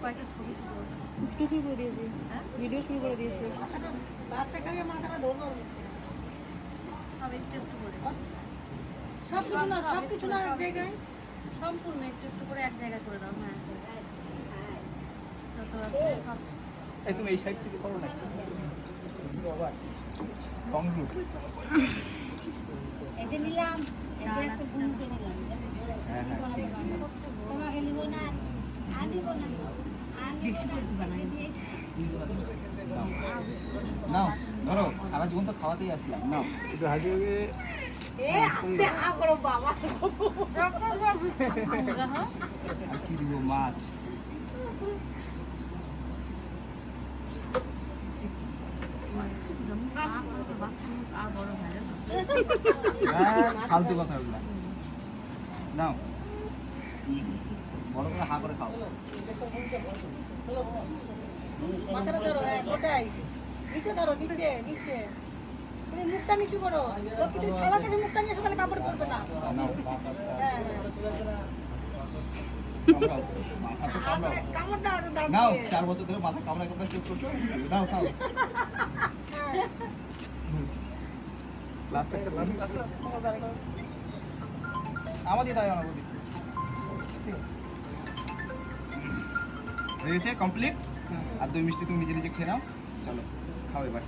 কয়েকটা ছবি শুরু করে দিয়েছি, ভিডিও শুরু করে দিয়েছি। সব একটু একটু করে, সব কিছু না এক জায়গায়, সম্পূর্ণ একটু একটু করে এক জায়গায় করে দাও। হ্যাঁ, যত আছে সব। তুমি এই সাইড থেকে করো না, লং গ্রুপ এটা নিলাম, ডাল আছে যত সব। হ্যাঁ হ্যাঁ ঠিক আছে। তোমাকে নিব না, আর নিব না, বেশি করে দিবা না। নাও ধরো, সারা জীবন তো খাওয়াতেই আসলাম, নাও একটু হাজি হবে। আস্তে হা করো বাবা। আর কি দিব, মাছ। আর বড় ভাই ফালতু কথা বললাম। নাও বড় করে হা করে খাও। মাথাটা ধরো, ওটাই নিচে ধরো, নিচে নিচে, তুমি মুখটা নিচু করো। লক্ষ্মী তুমি থালা থেকে মুখটা নিয়ে তাহলে কাপড় পরবে না। নাও হ্যাঁ মাথা তো কামড়াও। কামড় দাও দাও। নাও 4 বছর ধরে মাথা কামড়া কামড়া শেষ করছো, নাও খাও। আমাদের তাই অনাবধি হয়েছে কমপ্লিট। আর 2 মিষ্টি তুমি নিজে নিজে খেয়ে নাও। চলো খাও এবার।